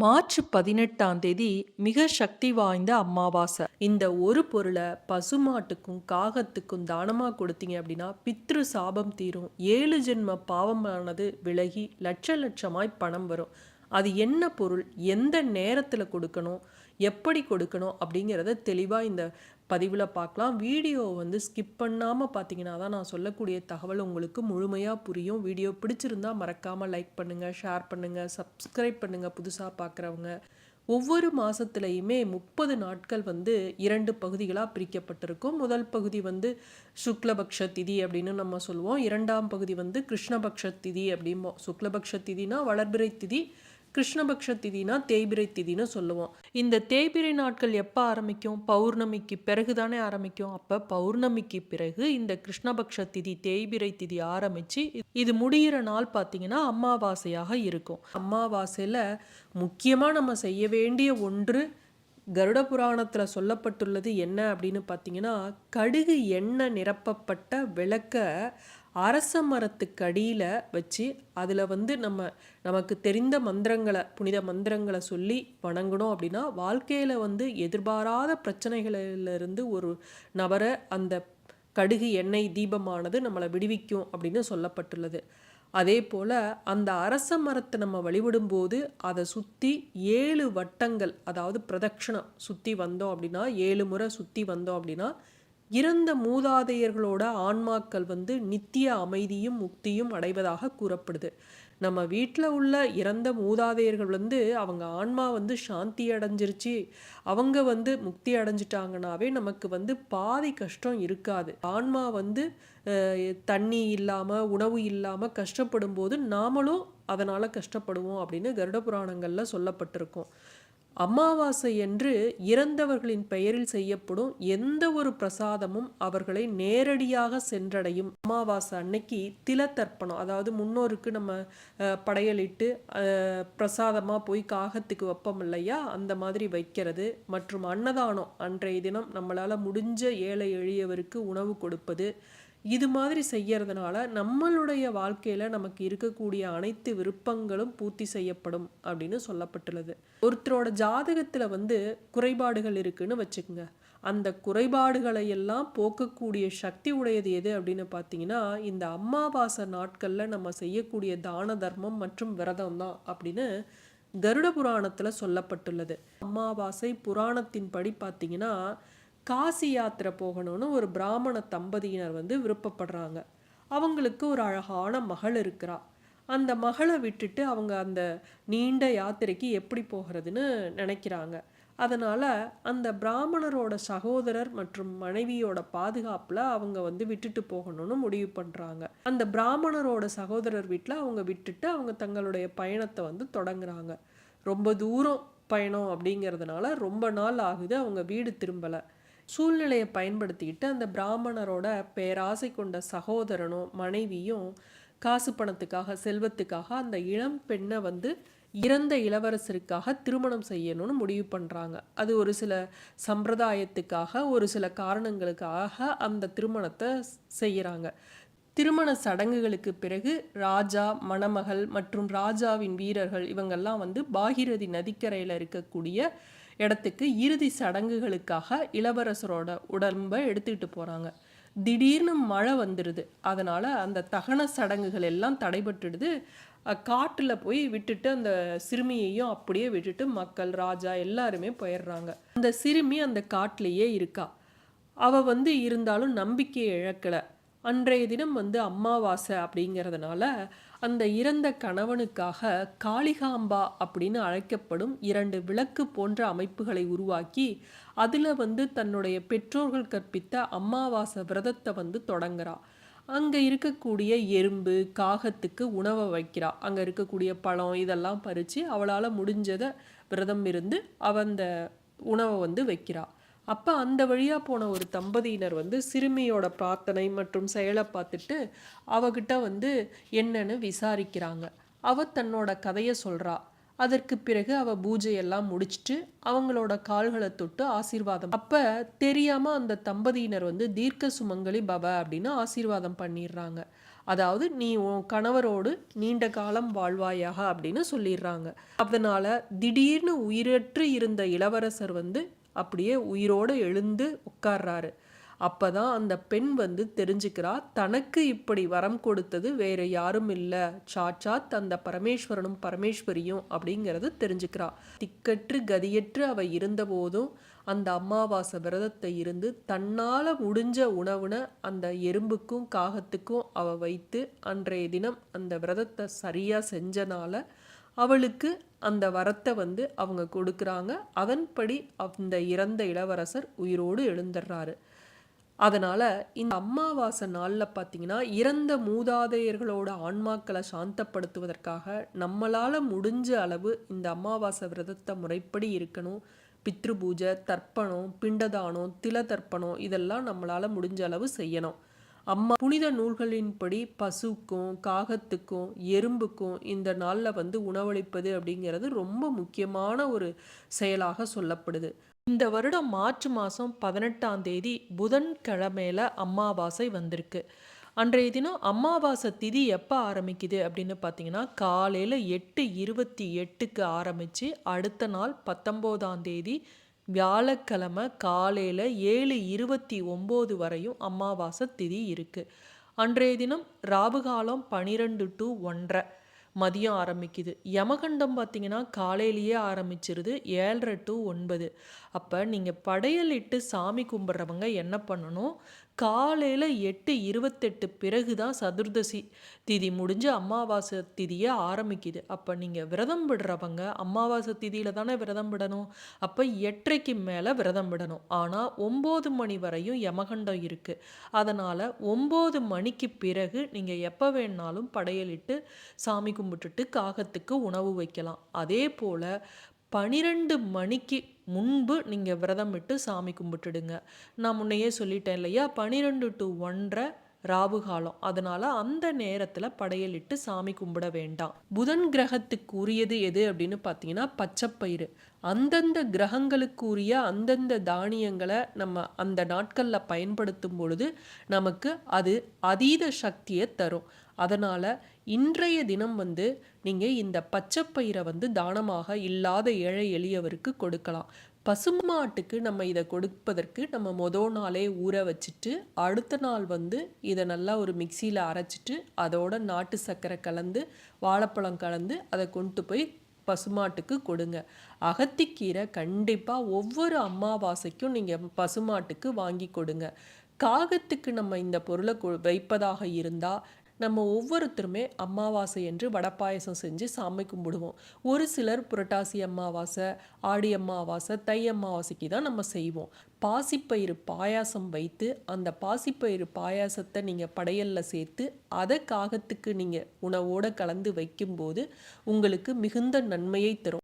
March 18ஆம் தேதி மிக சக்தி வாய்ந்த அமாவாசை. இந்த ஒரு பொருளை பசுமாட்டுக்கும் காகத்துக்கும் தானமா கொடுத்தீங்க அப்படின்னா பித்ரு சாபம் தீரும், 7 ஜென்ம பாவமானது விலகி லட்சமாய் பணம் வரும். அது என்ன பொருள், எந்த நேரத்தில் கொடுக்கணும், எப்படி கொடுக்கணும் அப்படிங்கிறத தெளிவாக இந்த பதிவில் பார்க்கலாம். வீடியோ ஸ்கிப் பண்ணாமல் பார்த்தீங்கன்னா தான் நான் சொல்லக்கூடிய தகவல் உங்களுக்கு முழுமையாக புரியும். வீடியோ பிடிச்சிருந்தா மறக்காமல் லைக் பண்ணுங்கள், ஷேர் பண்ணுங்கள், சப்ஸ்கிரைப் பண்ணுங்கள். புதுசாக பார்க்குறவங்க ஒவ்வொரு மாதத்துலையுமே 30 நாட்கள் 2 பகுதிகளாக பிரிக்கப்பட்டிருக்கும். முதல் பகுதி சுக்லபக்ஷ திதி அப்படின்னு நம்ம சொல்லுவோம். இரண்டாம் பகுதி கிருஷ்ணபக்ஷ திதி அப்படிம்போம். சுக்லபக்ஷ திதினா வளர்பிறை திதி, கிருஷ்ணபக்ஷ திதினா தேய்பிரை திதின்னு சொல்லுவோம். இந்த தேய்பிரை நாட்கள் எப்போ ஆரம்பிக்கும்? பௌர்ணமிக்கு பிறகு தானே ஆரம்பிக்கும். அப்போ பௌர்ணமிக்கு பிறகு இந்த கிருஷ்ணபக்ஷ திதி தேய்பிரை திதி ஆரம்பித்து இது முடிகிற நாள் பார்த்தீங்கன்னா அமாவாசையாக இருக்கும். அமாவாசையில் முக்கியமாக நம்ம செய்ய வேண்டிய ஒன்று கருட புராணத்தில் சொல்லப்பட்டுள்ளது என்ன அப்படின்னு பார்த்தீங்கன்னா, கடுகு எண்ணெய் நிரப்பப்பட்ட விளக்க அரச மரத்துக்கு அடியில் வச்சு அதில் நமக்கு தெரிந்த மந்திரங்களை, புனித மந்திரங்களை சொல்லி வணங்கணும். அப்படின்னா வாழ்க்கையில் எதிர்பாராத பிரச்சனைகளிலிருந்து ஒரு நபரை அந்த கடுகு எண்ணெய் தீபமானது நம்மளை விடுவிக்கும் அப்படின்னு சொல்லப்பட்டுள்ளது. அதே போல் அந்த அரச மரத்தை நம்ம வழிபடும்போது அதை சுற்றி 7 வட்டங்கள், அதாவது பிரதட்சணம் சுற்றி வந்தோம் அப்படின்னா, 7 முறை சுற்றி வந்தோம் அப்படின்னா இறந்த மூதாதையர்களோட ஆன்மாக்கள் நித்திய அமைதியும் முக்தியும் அடைவதாக கூறப்படுது. நம்ம வீட்டில் உள்ள இறந்த மூதாதையர்கள் அவங்க ஆன்மா சாந்தி அடைஞ்சிருச்சு, அவங்க முக்தி அடைஞ்சிட்டாங்கனாவே நமக்கு பாதி கஷ்டம் இருக்காது. ஆன்மா தண்ணி இல்லாமல் உணவு இல்லாமல் கஷ்டப்படும் போது நாமளும் அதனால் கஷ்டப்படுவோம் அப்படின்னு கருட புராணங்களில் சொல்லப்பட்டிருக்கும். அமாவாசை என்று இறந்தவர்களின் பெயரில் செய்யப்படும் எந்த ஒரு பிரசாதமும் அவர்களை நேரடியாக சென்றடையும். அமாவாசை அன்னைக்கு திலத்தர்ப்பணம், அதாவது முன்னோருக்கு நம்ம படையலிட்டு பிரசாதமாக போய் காகத்துக்கு வைப்போம் இல்லையா, அந்த மாதிரி வைக்கிறது மற்றும் அன்னதானம், அன்றைய தினம் நம்மளால் முடிஞ்ச ஏழை எளியவருக்கு உணவு கொடுப்பது, இது மாதிரி செய்யறதுனால நம்மளுடைய வாழ்க்கையில் நமக்கு இருக்கக்கூடிய அனைத்து விருப்பங்களும் பூர்த்தி செய்யப்படும் அப்படின்னு சொல்லப்பட்டுள்ளது. ஒருத்தரோட ஜாதகத்தில் குறைபாடுகள் இருக்குன்னு வச்சுக்கோங்க. அந்த குறைபாடுகளை எல்லாம் போக்கக்கூடிய சக்தி உடையது எது அப்படின்னு பார்த்தீங்கன்னா, இந்த அமாவாசை நாட்களில் நம்ம செய்யக்கூடிய தான தர்மம் மற்றும் விரதம் தான் அப்படின்னு கருட புராணத்தில் சொல்லப்பட்டுள்ளது. அமாவாசை புராணத்தின்படி பார்த்தீங்கன்னா, காசி யாத்திரை போகணும்னு ஒரு பிராமண தம்பதியினர் விருப்பப்படுறாங்க. அவங்களுக்கு ஒரு அழகான மகள் இருக்கிறா. அந்த மகளை விட்டுட்டு அவங்க அந்த நீண்ட யாத்திரைக்கு எப்படி போகிறதுன்னு நினைக்கிறாங்க. அதனால் அந்த பிராமணரோட சகோதரர் மற்றும் மனைவியோட பாதுகாப்பில் அவங்க விட்டுட்டு போகணும்னு முடிவு பண்ணுறாங்க. அந்த பிராமணரோட சகோதரர் வீட்டில் அவங்க விட்டுட்டு அவங்க தங்களுடைய பயணத்தை தொடங்குறாங்க. ரொம்ப தூரம் பயணம் அப்படிங்கிறதுனால ரொம்ப நாள் ஆகுது, அவங்க வீடு திரும்பலை. சூழ்நிலையை பயன்படுத்திக்கிட்டு அந்த பிராமணரோட பேராசை கொண்ட சகோதரனும் மனைவியும் காசு பணத்துக்காக, செல்வத்துக்காக அந்த இளம் பெண்ணை இறந்த இளவரசருக்காக திருமணம் செய்யணும்னு முடிவு பண்ணுறாங்க. அது ஒரு சில சம்பிரதாயத்துக்காக, ஒரு சில காரணங்களுக்காக அந்த திருமணத்தை செய்கிறாங்க. திருமண சடங்குகளுக்கு பிறகு ராஜா, மணமகள் மற்றும் ராஜாவின் வீரர்கள் இவங்கெல்லாம் பாகிரதி நதிக்கரையில் இருக்கக்கூடிய இடத்துக்கு இறுதி சடங்குகளுக்காக இளவரசரோட உடம்பை எடுத்துக்கிட்டு போகிறாங்க. திடீர்னு மழை வந்துடுது. அதனால் அந்த தகன சடங்குகள் எல்லாம் தடைபட்டுடுது. காட்டில் போய் விட்டுட்டு அந்த சிறுமியையும் அப்படியே விட்டுட்டு மக்கள், ராஜா எல்லாருமே போயிடுறாங்க. அந்த சிறுமி அந்த காட்டிலேயே இருக்கா. அவள் இருந்தாலும் நம்பிக்கையை இழக்கலை. அன்றைய தினம் அமாவாசை அப்படிங்கிறதுனால அந்த இறந்த கணவனுக்காக காளிகாம்பா அப்படின்னு அழைக்கப்படும் 2 விளக்கு போன்ற அமைப்புகளை உருவாக்கி அதில் தன்னுடைய பெற்றோர்கள் கற்பித்த அமாவாசை விரதத்தை தொடங்குறா. அங்கே இருக்கக்கூடிய எறும்பு, காகத்துக்கு உணவை வைக்கிறா. அங்கே இருக்கக்கூடிய பழம் இதெல்லாம் பறித்து அவளால் முடிஞ்சதை விரதம் இருந்து அவள் அந்த உணவை வைக்கிறா. அப்போ அந்த வழியாக போன ஒரு தம்பதியினர் சிறுமியோட பிரார்த்தனை மற்றும் செயலை பார்த்துட்டு அவகிட்ட என்னன்னு விசாரிக்கிறாங்க. அவள் தன்னோட கதையை சொல்கிறா. அதற்கு பிறகு அவள் பூஜையெல்லாம் முடிச்சுட்டு அவங்களோட கால்களை தொட்டு ஆசீர்வாதம். அப்போ தெரியாமல் அந்த தம்பதியினர் தீர்க்க சுமங்கலி பவ அப்படின்னு ஆசீர்வாதம் பண்ணிடுறாங்க. அதாவது நீ உன் கணவரோடு நீண்ட காலம் வாழ்வாயாக அப்படின்னு சொல்லிடுறாங்க. அதனால திடீர்னு உயிரற்று இருந்த இளவரசர் வந்து அப்படியே உயிரோடு எழுந்து உட்கார்றாரு. அப்பதான் அந்த பெண் வந்து தெரிஞ்சுக்கிறா, தனக்கு இப்படி வரம் கொடுத்தது வேற யாரும் இல்லை, சாட்சாத் அந்த பரமேஸ்வரனும் பரமேஸ்வரியும் அப்படிங்கிறது தெரிஞ்சுக்கிறா. திக்கற்று கதியற்று அவ இருந்த போதும் அந்த அமாவாசை விரதத்தை இருந்து தன்னால் முடிஞ்ச உணவுனை அந்த எறும்புக்கும் காகத்துக்கும் அவ வைத்து அன்றைய தினம் அந்த விரதத்தை சரியாக செஞ்சனால அவளுக்கு அந்த வரத்தை வந்து அவங்க கொடுக்குறாங்க. அதன்படி அந்த இறந்த இளவரசர் உயிரோடு எழுந்துடுறாரு. அதனால் இந்த அமாவாசை நாளில் பார்த்தீங்கன்னா இறந்த மூதாதையர்களோட ஆன்மாக்களை சாந்தப்படுத்துவதற்காக நம்மளால் முடிஞ்ச அளவு இந்த அமாவாசை விரதத்தை முறைப்படி இருக்கணும். பித்ரு பூஜை, தர்ப்பணம், பிண்டதானம், தில தர்ப்பணம் இதெல்லாம் நம்மளால் முடிஞ்ச அளவு செய்யணும். புனித நூல்களின்படி பசுக்கும் காகத்துக்கும் எறும்புக்கும் இந்த நாளில் வந்து உணவளிப்பது அப்படிங்கிறது ரொம்ப முக்கியமான ஒரு செயலாக சொல்லப்படுது. இந்த வருடம் மார்ச் மாதம் 18ஆம் தேதி புதன்கிழமையில அமாவாசை வந்திருக்கு. அன்றைய தினம் அமாவாசை திதி எப்போ ஆரம்பிக்குது அப்படின்னு பார்த்தீங்கன்னா காலையில் 8:28க்கு ஆரம்பித்து அடுத்த நாள் 19ஆம் தேதி வியாழக்கிழமை காலையில் 7:29 வரையும் அமாவாசை திதி இருக்குது. அன்றைய தினம் ராவுகாலம் 12 to 1:30 மதியம் ஆரம்பிக்குது. யமகண்டம் பார்த்திங்கன்னா காலையிலேயே ஆரம்பிச்சிருது 7:30 to 9. அப்போ நீங்கள் படையலிட்டு சாமி கும்பிட்றவங்க என்ன பண்ணணும், காலையில் 8:28 பிறகு தான் சதுர்தசி திதி முடிஞ்சு அமாவாசை திதியை ஆரம்பிக்குது. அப்போ நீங்கள் விரதம் விடுறவங்க அமாவாசை திதியில் தானே விரதம் விடணும். அப்போ 8:30க்கு மேலே விரதம் விடணும். ஆனால் 9 மணி வரையும் யமகண்டம் இருக்குது. அதனால் 9 மணிக்கு பிறகு நீங்கள் எப்போ வேணாலும் படையலிட்டு சாமி கும்பிட்டுட்டு காகத்துக்கு உணவு வைக்கலாம். அதே போல் 12 மணிக்கு முன்பு நீங்கள் விரதம் விட்டு சாமி கும்பிட்டுடுங்க. நான் முன்னையே சொல்லிட்டேன் இல்லையா, 12 to 1:30 ராவு காலம். அதனால் அந்த நேரத்தில் படையலிட்டு சாமி கும்பிட வேண்டாம். புதன் கிரகத்துக்கு உரியது எது அப்படின்னு பார்த்தீங்கன்னா பச்சைப்பயிறு. அந்தந்த கிரகங்களுக்குரிய அந்தந்த தானியங்களை நம்ம அந்த நாட்களில் பயன்படுத்தும் பொழுது நமக்கு அது அதீத சக்தியை தரும். அதனால் இன்றைய தினம் வந்து நீங்கள் இந்த பச்சைப்பயிரை வந்து தானமாக இல்லாத ஏழை எளியவருக்கு கொடுக்கலாம். பசுமாட்டுக்கு நம்ம இதை கொடுப்பதற்கு நம்ம மொதல் நாளே ஊற வச்சுட்டு அடுத்த நாள் வந்து இதை நல்லா ஒரு மிக்சியில் அரைச்சிட்டு அதோட நாட்டு சர்க்கரை கலந்து வாழைப்பழம் கலந்து அதை கொண்டு போய் பசுமாட்டுக்கு கொடுங்க. அகத்திக்கீரை கண்டிப்பாக ஒவ்வொரு அமாவாசைக்கும் நீங்கள் பசுமாட்டுக்கு வாங்கி கொடுங்க. காகத்துக்கு நம்ம இந்த பொருளை வைப்பதாக இருந்தால் நம்ம ஒவ்வொருத்தருமே அமாவாசை என்று வடப்பாயசம் செஞ்சு சாமி கும்பிடுவோம். ஒரு சிலர் புரட்டாசி அமாவாசை, ஆடி அமாவாசை, தை அமாவாசைக்கு தான் நம்ம செய்வோம். பாசிப்பயிறு பாயாசம் வைத்து அந்த பாசிப்பயிறு பாயாசத்தை நீங்கள் படையலில் சேர்த்து அதை காகத்துக்கு நீங்கள் உணவோடு கலந்து வைக்கும்போது உங்களுக்கு மிகுந்த நன்மையை தரும்.